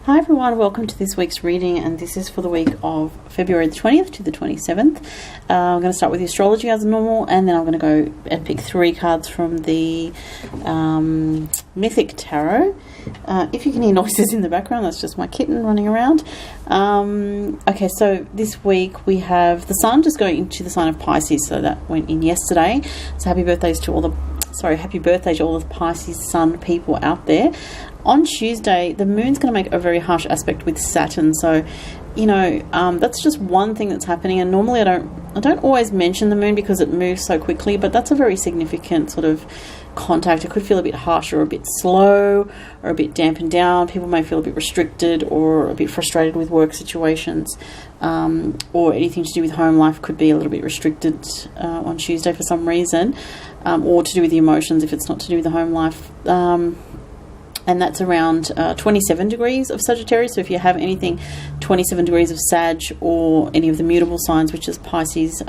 Hi everyone, welcome to this week's reading, and this is for the week of February the 20th to the 27th. I'm going to start with the astrology as normal, and then I'm going to go and pick 3 cards from the Mythic Tarot. If you can hear noises in the background, that's just my kitten running around. Okay, so this week we have the Sun just going into the sign of Pisces, so that went in yesterday. So happy birthday to all the Pisces Sun people out there. On Tuesday, the Moon's going to make a very harsh aspect with Saturn. So, that's just one thing that's happening. And normally I don't always mention the Moon because it moves so quickly, but that's a very significant sort of contact. It could feel a bit harsh or a bit slow or a bit dampened down. People may feel a bit restricted or a bit frustrated with work situations, or anything to do with home life could be a little bit restricted on Tuesday for some reason, or to do with the emotions if it's not to do with the home life. And that's around 27 degrees of Sagittarius. So if you have anything 27 degrees of Sag or any of the mutable signs, which is Pisces,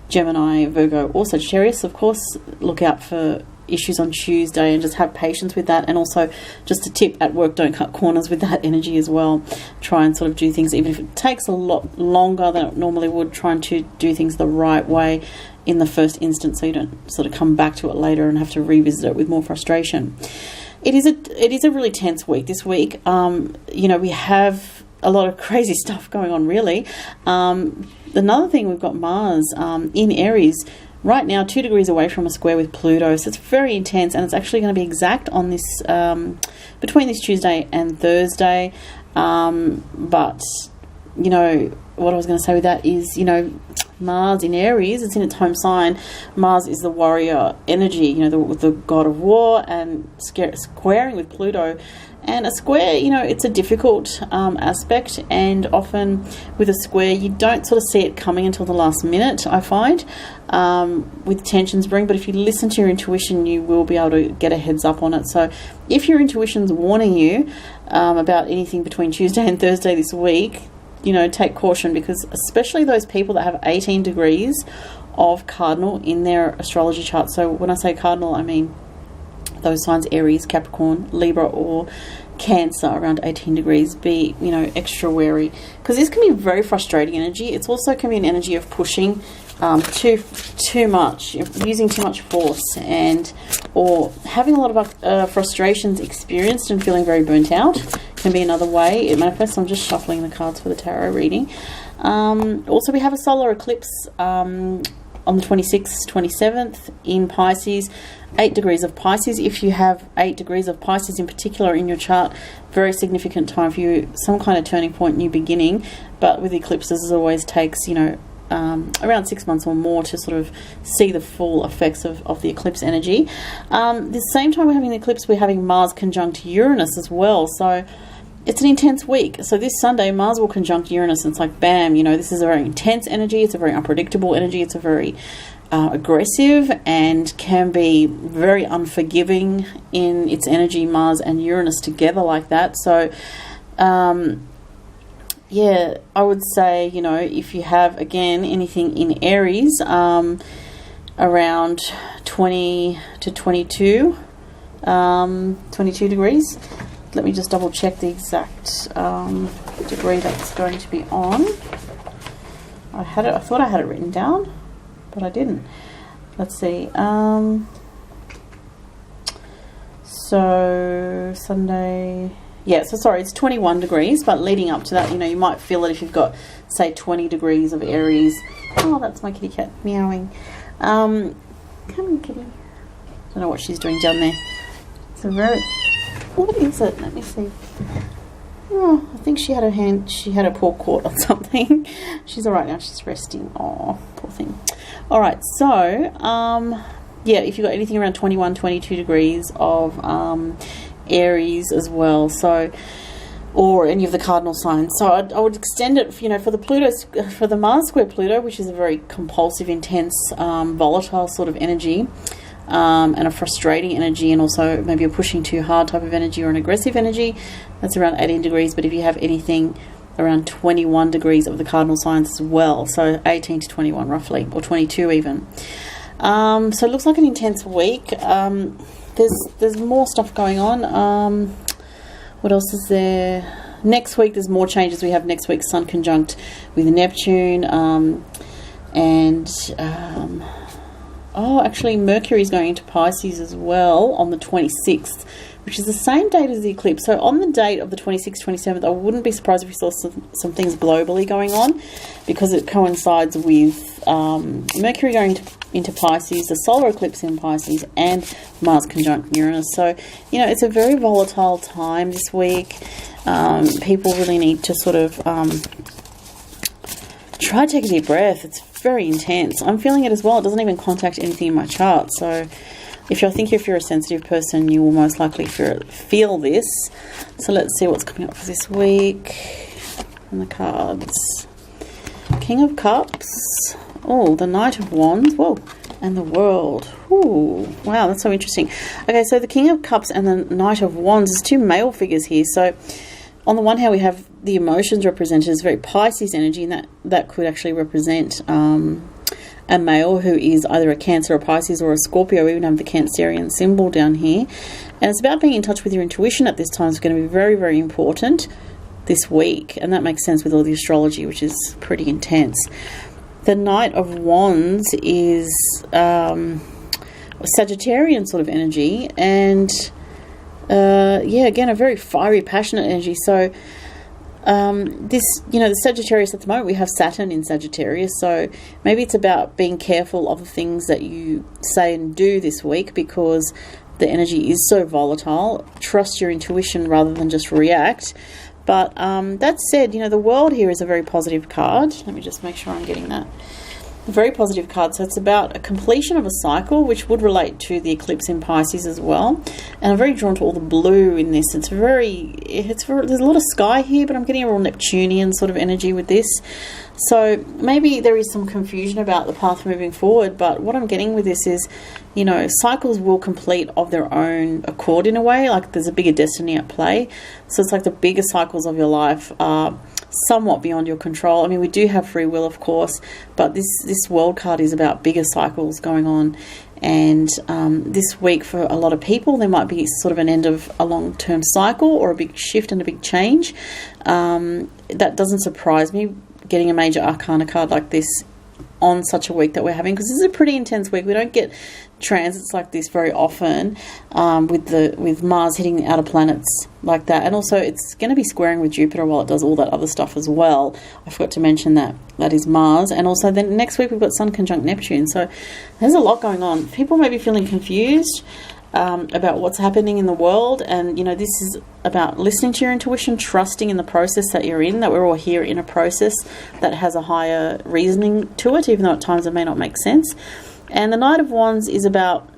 Gemini, Virgo, or Sagittarius, of course, look out for issues on Tuesday and just have patience with that. And also, just a tip at work, don't cut corners with that energy as well. Try and sort of do things, even if it takes a lot longer than it normally would, trying to do things the right way in the first instance so you don't sort of come back to it later and have to revisit it with more frustration. It is a really tense week this week. We have a lot of crazy stuff going on, really. Another thing, we've got Mars in Aries right now, 2 degrees away from a square with Pluto. So it's very intense, and it's actually going to be exact on this between this Tuesday and Thursday. But what I was going to say with that is, Mars in Aries, it's in its home sign. Mars is the warrior energy, the god of war, and squaring with Pluto. And a square, it's a difficult aspect, and often with a square, you don't sort of see it coming until the last minute, I find, with tensions brewing. But if you listen to your intuition, you will be able to get a heads up on it. So if your intuition's warning you about anything between Tuesday and Thursday this week, take caution, because especially those people that have 18 degrees of cardinal in their astrology chart. So when I say cardinal, I mean those signs: Aries, Capricorn, Libra, or Cancer around 18 degrees. Be, extra wary, because this can be very frustrating energy. It's also can be an energy of pushing too much, using too much force, or having a lot of frustrations experienced and feeling very burnt out. Can be another way it manifests. I'm just shuffling the cards for the tarot reading. Also, we have a solar eclipse on the 26th, 27th in Pisces, 8 degrees of Pisces. If you have 8 degrees of Pisces in particular in your chart, very significant time for you, some kind of turning point, new beginning. But with eclipses, it always takes, around 6 months or more to sort of see the full effects of the eclipse energy. The same time we're having the eclipse, we're having Mars conjunct Uranus as well. So it's an intense week. So this Sunday, Mars will conjunct Uranus, and it's like, bam, this is a very intense energy. It's a very unpredictable energy. It's a very aggressive and can be very unforgiving in its energy, Mars and Uranus together like that. So, I would say, if you have, again, anything in Aries, around 20 to 22 degrees. Let me just double check the exact degree that's going to be on. I thought I had it written down, but I didn't. Let's see. So Sunday. Yeah, so sorry, it's 21 degrees, but leading up to that, you might feel it if you've got, say, 20 degrees of Aries. Oh, that's my kitty cat meowing. Come here, kitty. I don't know what she's doing down there. It's a very... What is it? Let me see. Oh, I think she had her paw caught on something. She's all right now. She's resting. Oh, poor thing. All right, so, if you've got anything around 21, 22 degrees of Aries as well, so, or any of the cardinal signs. So I would extend it, for the Mars square Pluto, which is a very compulsive, intense, volatile sort of energy, and a frustrating energy, and also maybe a pushing too hard type of energy or an aggressive energy. That's around 18 degrees. But if you have anything around 21 degrees of the cardinal signs as well, so 18 to 21 roughly, or 22 even. So it looks like an intense week. There's more stuff going on. What else is there? Next week, there's more changes. We have next week Sun conjunct with Neptune, actually Mercury's going into Pisces as well on the 26th, which is the same date as the eclipse. So on the date of the 26th, 27th, I wouldn't be surprised if we saw some things globally going on, because it coincides with Mercury going into Pisces, the solar eclipse in Pisces, and Mars conjunct Uranus. So, you know, it's a very volatile time this week. People really need to sort of try to take a deep breath. It's very intense. I'm feeling it as well. It doesn't even contact anything in my chart. So if you're a sensitive person, you will most likely feel this. So let's see what's coming up for this week. And the cards. King of Cups. Oh, the Knight of Wands. Whoa. And the World. Ooh. Wow, that's so interesting. Okay, so the King of Cups and the Knight of Wands is two male figures here. So on the one hand, we have the emotions represented as very Pisces energy, and that could actually represent a male who is either a Cancer, a Pisces, or a Scorpio. We even have the Cancerian symbol down here. And it's about being in touch with your intuition at this time. It's going to be very, very important this week. And that makes sense with all the astrology, which is pretty intense. The Knight of Wands is Sagittarian sort of energy. And, again, a very fiery, passionate energy. So the Sagittarius at the moment, we have Saturn in Sagittarius, so maybe it's about being careful of the things that you say and do this week, because the energy is so volatile. Trust your intuition rather than just react. But that said, the World here is a very positive card. Let me just make sure I'm getting that. A very positive card. So it's about a completion of a cycle, which would relate to the eclipse in Pisces as well. And I'm very drawn to all the blue in this. There's a lot of sky here, but I'm getting a real Neptunian sort of energy with this. So maybe there is some confusion about the path moving forward, but what I'm getting with this is, cycles will complete of their own accord in a way. Like there's a bigger destiny at play. So it's like the bigger cycles of your life are somewhat beyond your control. I mean, we do have free will, of course, but this World card is about bigger cycles going on. And this week, for a lot of people, there might be sort of an end of a long-term cycle or a big shift and a big change. That doesn't surprise me, getting a major arcana card like this on such a week that we're having, because this is a pretty intense week. We don't get transits like this very often, with Mars hitting the outer planets like that. And also it's going to be squaring with Jupiter while it does all that other stuff as well. I forgot to mention that is Mars. And also then next week we've got Sun conjunct Neptune. So there's a lot going on. People may be feeling confused about what's happening in the world, and this is about listening to your intuition, trusting in the process that you're in, that we're all here in a process that has a higher reasoning to it, even though at times it may not make sense. And the Knight of Wands is about,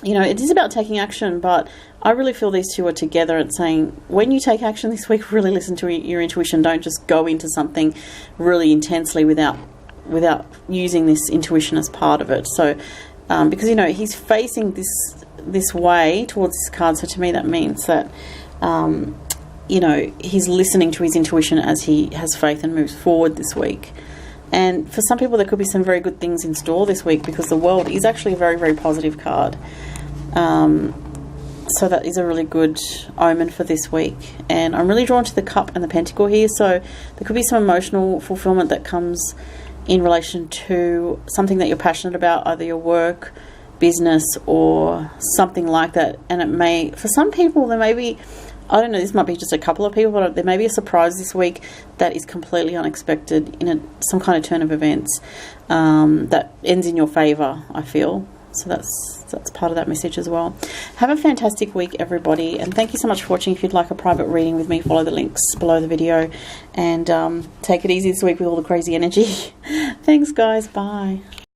it is about taking action, but I really feel these two are together and saying, when you take action this week, really listen to your intuition. Don't just go into something really intensely without using this intuition as part of it. So because he's facing this way towards this card, so to me that means that he's listening to his intuition as he has faith and moves forward this week. And for some people there could be some very good things in store this week, because the World is actually a very, very positive card. So that is a really good omen for this week. And I'm really drawn to the Cup and the Pentacle here, so there could be some emotional fulfillment that comes in relation to something that you're passionate about, either your work, business, or something like that. And it may, for some people, there may be, I don't know, this might be just a couple of people, but there may be a surprise this week that is completely unexpected in some kind of turn of events that ends in your favour, I feel. So that's part of that message as well. Have a fantastic week, everybody, and thank you so much for watching. If you'd like a private reading with me, follow the links below the video, and take it easy this week with all the crazy energy. Thanks, guys. Bye.